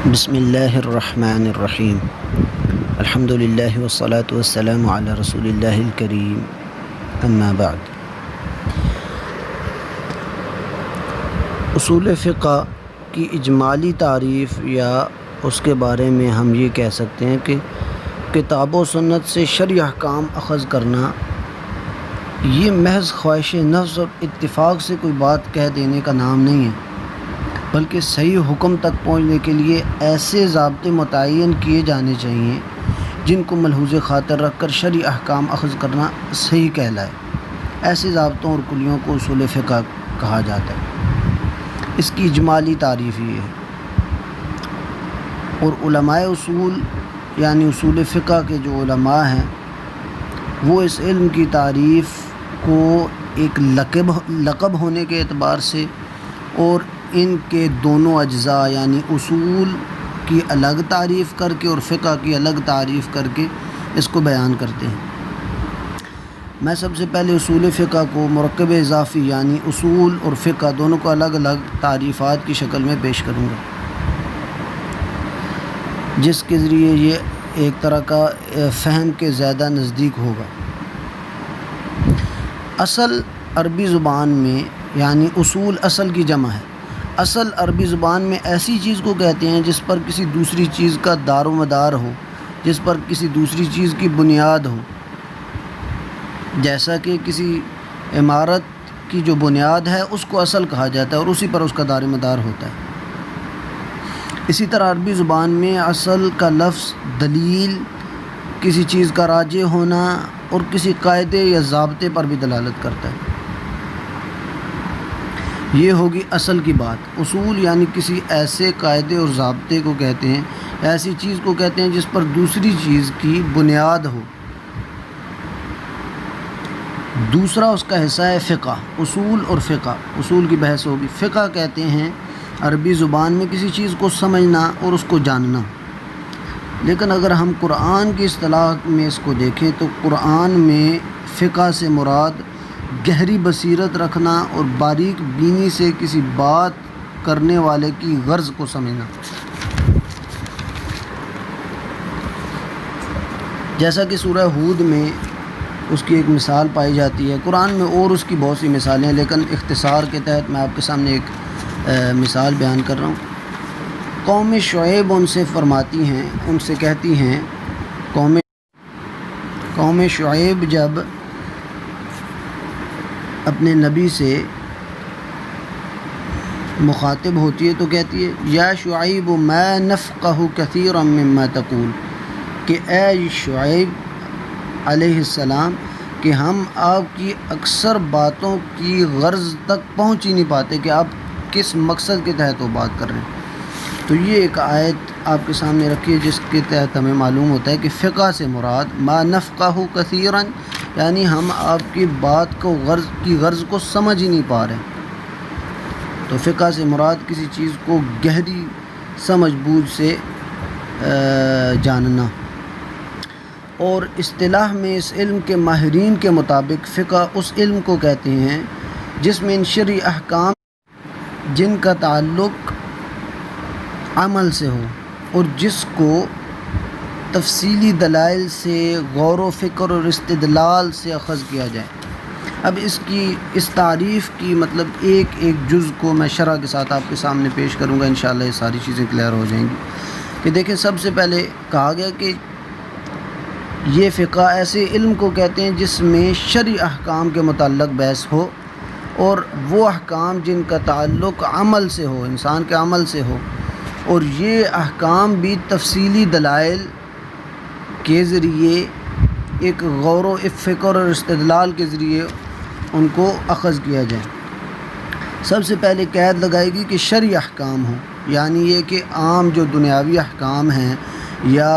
بسم اللہ الرحمن الرحیم الحمد للہ والصلاة والسلام علی رسول اللہ الکریم اما بعد۔ اصول فقہ کی اجمالی تعریف یا اس کے بارے میں ہم یہ کہہ سکتے ہیں کہ کتاب و سنت سے شرعی احکام اخذ کرنا یہ محض خواہش نفس اور اتفاق سے کوئی بات کہہ دینے کا نام نہیں ہے، بلکہ صحیح حکم تک پہنچنے کے لیے ایسے ضابطے متعین کیے جانے چاہیے جن کو ملحوظ خاطر رکھ کر شرعی احکام اخذ کرنا صحیح کہلائے۔ ایسے ضابطوں اور کلیوں کو اصول فقہ کہا جاتا ہے۔ اس کی اجمالی تعریف یہ ہے، اور علماء اصول یعنی اصول فقہ کے جو علماء ہیں وہ اس علم کی تعریف کو ایک لقب ہونے کے اعتبار سے اور ان کے دونوں اجزاء یعنی اصول کی الگ تعریف کر کے اور فقہ کی الگ تعریف کر کے اس کو بیان کرتے ہیں۔ میں سب سے پہلے اصول فقہ کو مرکب اضافی یعنی اصول اور فقہ دونوں کو الگ الگ تعریفات کی شکل میں پیش کروں گا، جس کے ذریعے یہ ایک طرح کا فہم کے زیادہ نزدیک ہوگا۔ اصل عربی زبان میں یعنی اصول اصل کی جمع ہے۔ اصل عربی زبان میں ایسی چیز کو کہتے ہیں جس پر کسی دوسری چیز کا دار و مدار ہو، جس پر کسی دوسری چیز کی بنیاد ہو، جیسا کہ کسی عمارت کی جو بنیاد ہے اس کو اصل کہا جاتا ہے اور اسی پر اس کا دار و مدار ہوتا ہے۔ اسی طرح عربی زبان میں اصل کا لفظ دلیل، کسی چیز کا راجع ہونا اور کسی قاعدے یا ضابطے پر بھی دلالت کرتا ہے۔ یہ ہوگی اصل کی بات۔ اصول یعنی کسی ایسے قاعدے اور ضابطے کو کہتے ہیں، ایسی چیز کو کہتے ہیں جس پر دوسری چیز کی بنیاد ہو۔ دوسرا اس کا حصہ ہے فقہ۔ اصول اور فقہ، اصول کی بحث ہوگی۔ فقہ کہتے ہیں عربی زبان میں کسی چیز کو سمجھنا اور اس کو جاننا، لیکن اگر ہم قرآن کی اصطلاح میں اس کو دیکھیں تو قرآن میں فقہ سے مراد گہری بصیرت رکھنا اور باریک بینی سے کسی بات کرنے والے کی غرض کو سمجھنا۔ جیسا کہ سورہ ہود میں اس کی ایک مثال پائی جاتی ہے، قرآن میں اور اس کی بہت سی مثالیں ہیں، لیکن اختصار کے تحت میں آپ کے سامنے ایک مثال بیان کر رہا ہوں۔ قوم شعیب ان سے فرماتی ہیں، ان سے کہتی ہیں، قوم شعیب جب اپنے نبی سے مخاطب ہوتی ہے تو کہتی ہے یا شعیب ما نفقہ کثیرا مما تقول، کہ اے شعیب علیہ السلام کہ ہم آپ کی اکثر باتوں کی غرض تک پہنچ ہی نہیں پاتے کہ آپ کس مقصد کے تحت وہ بات کر رہے ہیں۔ تو یہ ایک آیت آپ کے سامنے رکھی ہے جس کے تحت ہمیں معلوم ہوتا ہے کہ فقہ سے مراد ما نفقہ کثیرا یعنی ہم آپ کی بات کو غرض کو سمجھ ہی نہیں پا رہے۔ تو فقہ سے مراد کسی چیز کو گہری سمجھ بوجھ سے جاننا، اور اصطلاح میں اس علم کے ماہرین کے مطابق فقہ اس علم کو کہتے ہیں جس میں ان شرعی احکام جن کا تعلق عمل سے ہو اور جس کو تفصیلی دلائل سے غور و فکر اور استدلال سے اخذ کیا جائے۔ اب اس تعریف کی مطلب ایک جز کو میں شرح کے ساتھ آپ کے سامنے پیش کروں گا، انشاءاللہ یہ ساری چیزیں کلیئر ہو جائیں گی۔ کہ دیکھیں، سب سے پہلے کہا گیا کہ یہ فقہ ایسے علم کو کہتے ہیں جس میں شرعی احکام کے متعلق بحث ہو، اور وہ احکام جن کا تعلق عمل سے ہو، انسان کے عمل سے ہو، اور یہ احکام بھی تفصیلی دلائل کے ذریعے ایک غور و فکر اور استدلال کے ذریعے ان کو اخذ کیا جائے۔ سب سے پہلے قید لگائے گی کہ شرعی احکام ہوں، یعنی یہ کہ عام جو دنیاوی احکام ہیں یا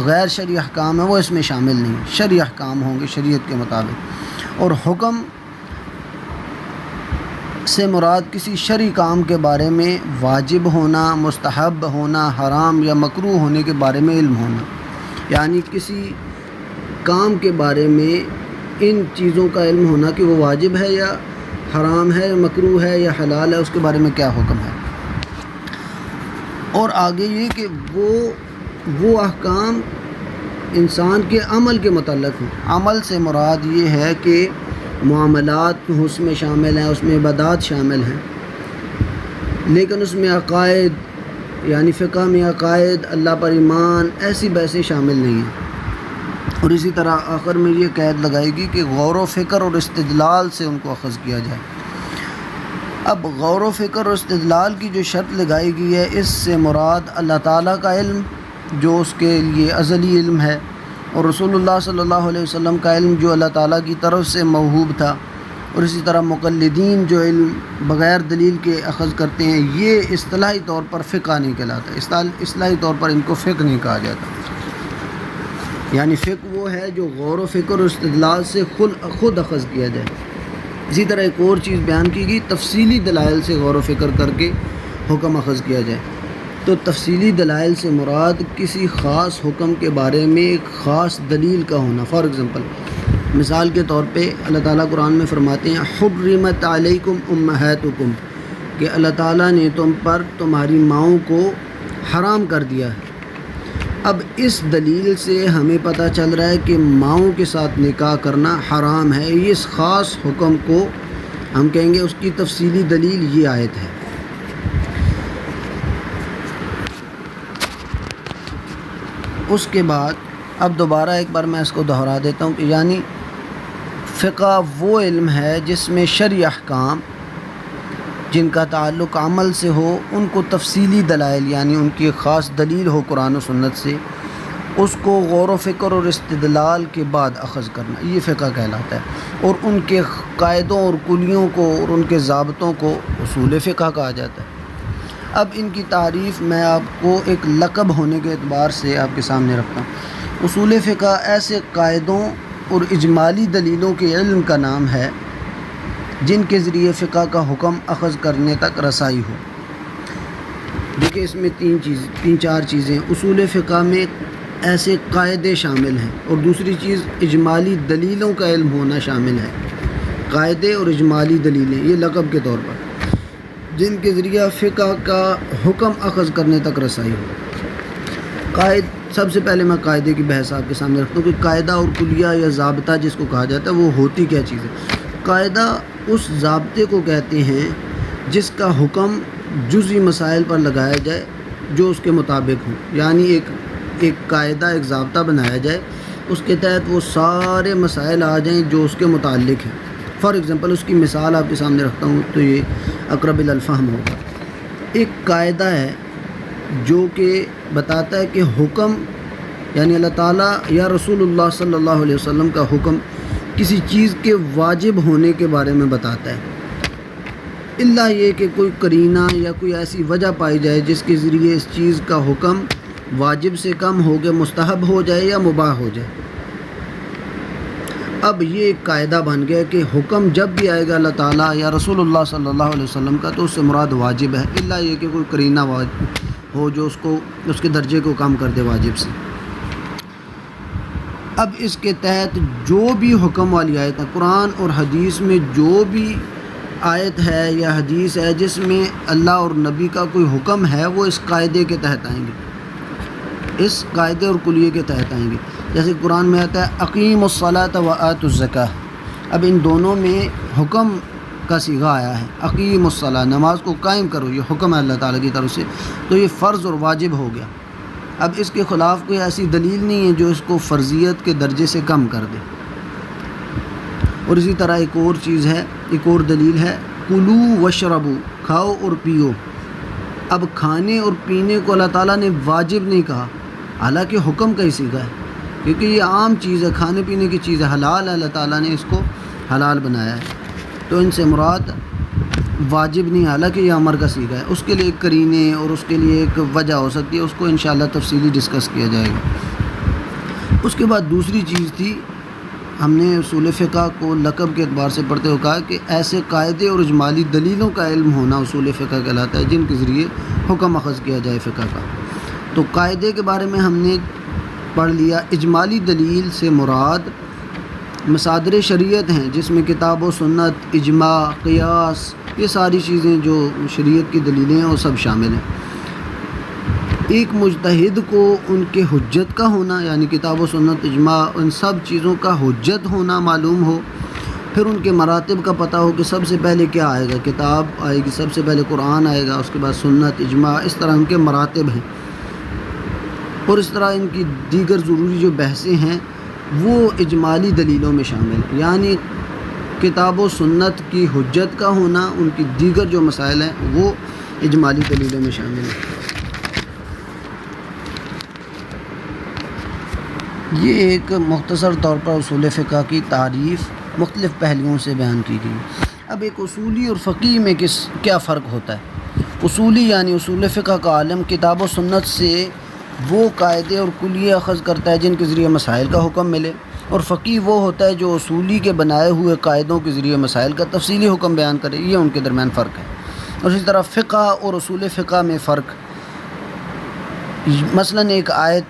غیر شرعی احکام ہیں وہ اس میں شامل نہیں، شرعی احکام ہوں گے شریعت کے مطابق۔ اور حکم سے مراد کسی شرعی کام کے بارے میں واجب ہونا، مستحب ہونا، حرام یا مکروہ ہونے کے بارے میں علم ہونا، یعنی کسی کام کے بارے میں ان چیزوں کا علم ہونا کہ وہ واجب ہے یا حرام ہے، مکروہ ہے یا حلال ہے، اس کے بارے میں کیا حکم ہے۔ اور آگے یہ کہ وہ احکام انسان کے عمل کے متعلق ہوں۔ عمل سے مراد یہ ہے کہ معاملات اس میں شامل ہیں، اس میں عبادات شامل ہیں، لیکن اس میں عقائد یعنی فقہ میں عقائد، اللہ پر ایمان، ایسی بحثیں شامل نہیں ہیں۔ اور اسی طرح آخر میں یہ قید لگائے گی کہ غور و فکر اور استدلال سے ان کو اخذ کیا جائے۔ اب غور و فکر اور استدلال کی جو شرط لگائی گئی ہے، اس سے مراد اللہ تعالیٰ کا علم جو اس کے لیے ازلی علم ہے، اور رسول اللہ صلی اللہ علیہ وسلم کا علم جو اللہ تعالیٰ کی طرف سے موہوب تھا، اور اسی طرح مقلدین جو علم بغیر دلیل کے اخذ کرتے ہیں، یہ اصطلاحی طور پر فقہ نہیں کہلاتا۔ اصطلاحی طور پر ان کو فقہ نہیں کہا جاتا۔ یعنی فقہ وہ ہے جو غور و فکر اور استدلال سے خود اخذ کیا جائے۔ اسی طرح ایک اور چیز بیان کی گئی، تفصیلی دلائل سے غور و فکر کر کے حکم اخذ کیا جائے۔ تو تفصیلی دلائل سے مراد کسی خاص حکم کے بارے میں ایک خاص دلیل کا ہونا۔ فار ایگزامپل، مثال کے طور پہ اللہ تعالیٰ قرآن میں فرماتے ہیں حرمت علیکم امہاتکم، کہ اللہ تعالیٰ نے تم پر تمہاری ماؤں کو حرام کر دیا ہے۔ اب اس دلیل سے ہمیں پتہ چل رہا ہے کہ ماؤں کے ساتھ نکاح کرنا حرام ہے۔ اس خاص حکم کو ہم کہیں گے اس کی تفصیلی دلیل یہ آیت ہے۔ اس کے بعد اب دوبارہ ایک بار میں اس کو دہرا دیتا ہوں کہ یعنی فقہ وہ علم ہے جس میں شرعی احکام جن کا تعلق عمل سے ہو، ان کو تفصیلی دلائل یعنی ان کی خاص دلیل ہو قرآن و سنت سے، اس کو غور و فکر اور استدلال کے بعد اخذ کرنا، یہ فقہ کہلاتا ہے۔ اور ان کے قاعدوں اور کلیوں کو اور ان کے ضابطوں کو اصول فقہ کہا جاتا ہے۔ اب ان کی تعریف میں آپ کو ایک لقب ہونے کے اعتبار سے آپ کے سامنے رکھتا ہوں۔ اصول فقہ ایسے قاعدوں اور اجمالی دلیلوں کے علم کا نام ہے جن کے ذریعے فقہ کا حکم اخذ کرنے تک رسائی ہو۔ دیکھیں اس میں تین چار چیزیں، اصول فقہ میں ایسے قاعدے شامل ہیں، اور دوسری چیز اجمالی دلیلوں کا علم ہونا شامل ہے۔ قاعدے اور اجمالی دلیلیں یہ لقب کے طور پر جن کے ذریعہ فقہ کا حکم اخذ کرنے تک رسائی ہو۔ سب سے پہلے میں قاعدے کی بحث آپ کے سامنے رکھتا ہوں کہ قاعدہ اور کلیہ یا ضابطہ جس کو کہا جاتا ہے وہ ہوتی کیا چیز ہے۔ قاعدہ اس ضابطے کو کہتے ہیں جس کا حکم جزئی مسائل پر لگایا جائے جو اس کے مطابق ہوں، یعنی ایک قاعدہ ایک ضابطہ بنایا جائے، اس کے تحت وہ سارے مسائل آ جائیں جو اس کے متعلق ہیں۔ فار ایگزامپل اس کی مثال آپ کے سامنے رکھتا ہوں تو یہ اقرب الفہم ہوگا۔ ایک قاعدہ ہے جو کہ بتاتا ہے کہ حکم یعنی اللہ تعالیٰ یا رسول اللہ صلی اللہ علیہ وسلم کا حکم کسی چیز کے واجب ہونے کے بارے میں بتاتا ہے، الا یہ کہ کوئی قرینہ یا کوئی ایسی وجہ پائی جائے جس کے ذریعے اس چیز کا حکم واجب سے کم ہو کے مستحب ہو جائے یا مباح ہو جائے۔ اب یہ ایک قاعدہ بن گیا کہ حکم جب بھی آئے گا اللہ تعالیٰ یا رسول اللہ صلی اللہ علیہ وسلم کا تو اس سے مراد واجب ہے، الا یہ کہ کوئی قرینہ ہو جو اس کے درجے کو کم کر دے واجب سے۔ اب اس کے تحت جو بھی حکم والی آیت ہے، قرآن اور حدیث میں جو بھی آیت ہے یا حدیث ہے جس میں اللہ اور نبی کا کوئی حکم ہے، وہ اس قاعدے کے تحت آئیں گے، اس قاعدے اور کلیے کے تحت آئیں گے۔ جیسے قرآن میں آتا ہے اقیم الصلاۃ وآتوا الزکاۃ، اب ان دونوں میں حکم کا صیغہ آیا ہے، اقیم الصلاۃ، نماز کو قائم کرو، یہ حکم ہے اللہ تعالیٰ کی طرف سے، تو یہ فرض اور واجب ہو گیا۔ اب اس کے خلاف کوئی ایسی دلیل نہیں ہے جو اس کو فرضیت کے درجے سے کم کر دے۔ اور اسی طرح ایک اور چیز ہے، ایک اور دلیل ہے کلو وشربو، کھاؤ اور پیو۔ اب کھانے اور پینے کو اللہ تعالیٰ نے واجب نہیں کہا، حالانکہ حکم کا ہی صیغہ ہے، کیونکہ یہ عام چیز ہے، کھانے پینے کی چیز ہے، حلال ہے، اللہ تعالیٰ نے اس کو حلال بنایا ہے، تو ان سے مراد واجب نہیں، حالانکہ یہ امر کا صیغہ ہے۔ اس کے لیے ایک قرینے اور اس کے لیے ایک وجہ ہو سکتی ہے، اس کو انشاءاللہ تفصیلی ڈسکس کیا جائے گا۔ اس کے بعد دوسری چیز تھی، ہم نے اصول فقہ کو لقب کے اعتبار سے پڑھتے ہوئے کہا کہ ایسے قاعدے اور اجمالی دلیلوں کا علم ہونا اصول فقہ کہلاتا ہے جن کے ذریعے حکم اخذ کیا جائے فقہ کا۔ تو قاعدے کے بارے میں ہم نے پڑھ لیا۔ اجمالی دلیل سے مراد مصادر شریعت ہیں جس میں کتاب و سنت، اجماع، قیاس، یہ ساری چیزیں جو شریعت کی دلیلیں ہیں وہ سب شامل ہیں۔ ایک مجتہد کو ان کے حجت کا ہونا، یعنی کتاب و سنت اجماع ان سب چیزوں کا حجت ہونا معلوم ہو، پھر ان کے مراتب کا پتہ ہو کہ سب سے پہلے کیا آئے گا، کتاب آئے گی، سب سے پہلے قرآن آئے گا، اس کے بعد سنت اجماع، اس طرح ان کے مراتب ہیں، اور اس طرح ان کی دیگر ضروری جو بحثیں ہیں وہ اجمالی دلیلوں میں شامل ہیں، یعنی کتاب و سنت کی حجت کا ہونا، ان کی دیگر جو مسائل ہیں وہ اجمالی دلیلوں میں شامل ہیں۔ یہ ایک مختصر طور پر اصول فقہ کی تعریف مختلف پہلوؤں سے بیان کی گئی۔ اب ایک اصولی اور فقیہ میں کیا فرق ہوتا ہے؟ اصولی یعنی اصول فقہ کا عالم کتاب و سنت سے وہ قاعدے اور کلیے اخذ کرتا ہے جن کے ذریعے مسائل کا حکم ملے، اور فقیہ وہ ہوتا ہے جو اصولی کے بنائے ہوئے قاعدوں کے ذریعے مسائل کا تفصیلی حکم بیان کرے۔ یہ ان کے درمیان فرق ہے۔ اور اسی طرح فقہ اور اصول فقہ میں فرق، مثلاً ایک آیت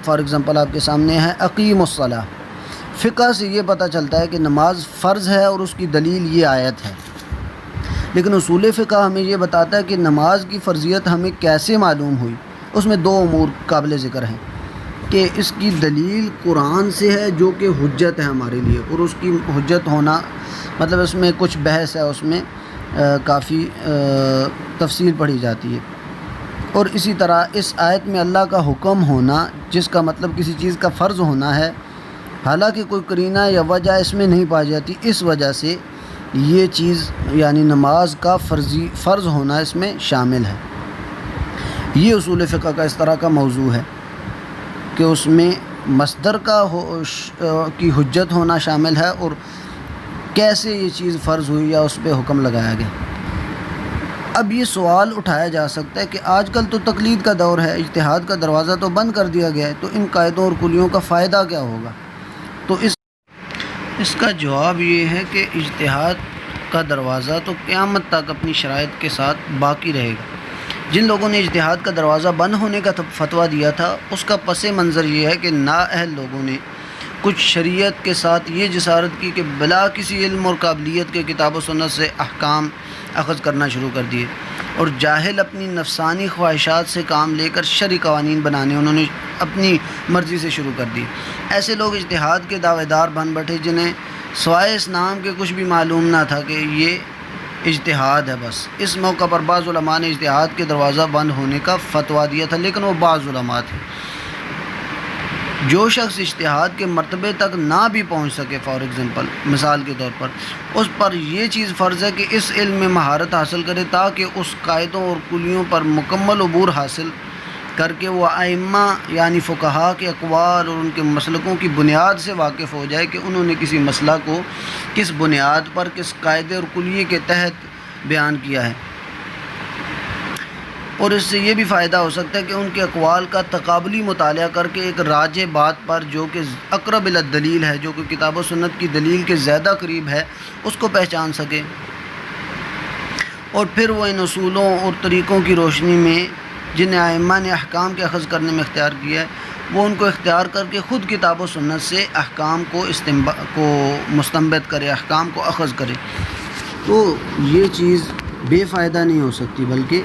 فار ایگزامپل آپ کے سامنے ہے اقیم الصلاۃ، فقہ سے یہ پتہ چلتا ہے کہ نماز فرض ہے اور اس کی دلیل یہ آیت ہے، لیکن اصول فقہ ہمیں یہ بتاتا ہے کہ نماز کی فرضیت ہمیں کیسے معلوم ہوئی۔ اس میں دو امور قابل ذکر ہیں کہ اس کی دلیل قرآن سے ہے جو کہ حجت ہے ہمارے لیے، اور اس کی حجت ہونا مطلب اس میں کچھ بحث ہے، اس میں کافی تفصیل پڑھی جاتی ہے، اور اسی طرح اس آیت میں اللہ کا حکم ہونا جس کا مطلب کسی چیز کا فرض ہونا ہے، حالانکہ کوئی قرینہ یا وجہ اس میں نہیں پائی جاتی، اس وجہ سے یہ چیز یعنی نماز کا فرض ہونا اس میں شامل ہے۔ یہ اصول فقہ کا اس طرح کا موضوع ہے کہ اس میں مصدر کی حجت ہونا شامل ہے، اور کیسے یہ چیز فرض ہوئی یا اس پہ حکم لگایا گیا۔ اب یہ سوال اٹھایا جا سکتا ہے کہ آج کل تو تقلید کا دور ہے، اجتہاد کا دروازہ تو بند کر دیا گیا ہے، تو ان قاعدوں اور کلیوں کا فائدہ کیا ہوگا؟ تو اس کا جواب یہ ہے کہ اجتہاد کا دروازہ تو قیامت تک اپنی شرائط کے ساتھ باقی رہے گا۔ جن لوگوں نے اجتہاد کا دروازہ بند ہونے کا فتویٰ دیا تھا، اس کا پس منظر یہ ہے کہ نااہل لوگوں نے کچھ شریعت کے ساتھ یہ جسارت کی کہ بلا کسی علم اور قابلیت کے کتاب و سنت سے احکام اخذ کرنا شروع کر دیے، اور جاہل اپنی نفسانی خواہشات سے کام لے کر شرعی قوانین بنانے انہوں نے اپنی مرضی سے شروع کر دی۔ ایسے لوگ اجتہاد کے دعوے دار بن بیٹھے جنہیں سوائے اس نام کے کچھ بھی معلوم نہ تھا کہ یہ اجتہاد ہے بس۔ اس موقع پر بعض علماء نے اجتہاد کے دروازہ بند ہونے کا فتویٰ دیا تھا، لیکن وہ بعض علماء تھے۔ جو شخص اجتہاد کے مرتبے تک نہ بھی پہنچ سکے، فار ایگزامپل مثال کے طور پر، اس پر یہ چیز فرض ہے کہ اس علم میں مہارت حاصل کرے تاکہ اس قاعدوں اور کلیوں پر مکمل عبور حاصل کر کے وہ ائمہ یعنی فقہا کے اقوال اور ان کے مسلکوں کی بنیاد سے واقف ہو جائے کہ انہوں نے کسی مسئلہ کو کس بنیاد پر کس قاعدے اور کلیے کے تحت بیان کیا ہے، اور اس سے یہ بھی فائدہ ہو سکتا ہے کہ ان کے اقوال کا تقابلی مطالعہ کر کے ایک راجح بات پر جو کہ اقرب الی الدلیل ہے، جو کہ کتاب و سنت کی دلیل کے زیادہ قریب ہے، اس کو پہچان سکے، اور پھر وہ ان اصولوں اور طریقوں کی روشنی میں جنہیں ائمہ نے احکام کے اخذ کرنے میں اختیار کیا ہے، وہ ان کو اختیار کر کے خود کتاب و سنت سے احکام کو مستنبط کرے، احکام کو اخذ کرے۔ تو یہ چیز بے فائدہ نہیں ہو سکتی، بلکہ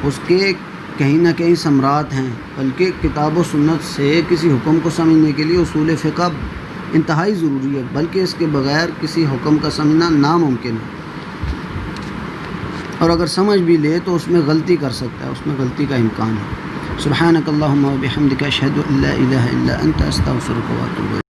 اس کے کہیں نہ کہیں ثمرات ہیں، بلکہ کتاب و سنت سے کسی حکم کو سمجھنے کے لیے اصول فقہ انتہائی ضروری ہے، بلکہ اس کے بغیر کسی حکم کا سمجھنا ناممکن ہے، اور اگر سمجھ بھی لے تو اس میں غلطی کر سکتا ہے، اس میں غلطی کا امکان ہے۔ سبحانک اللہم و بحمدک اشہد ان لا الہ الا انت استغفرک و اتوب الیک۔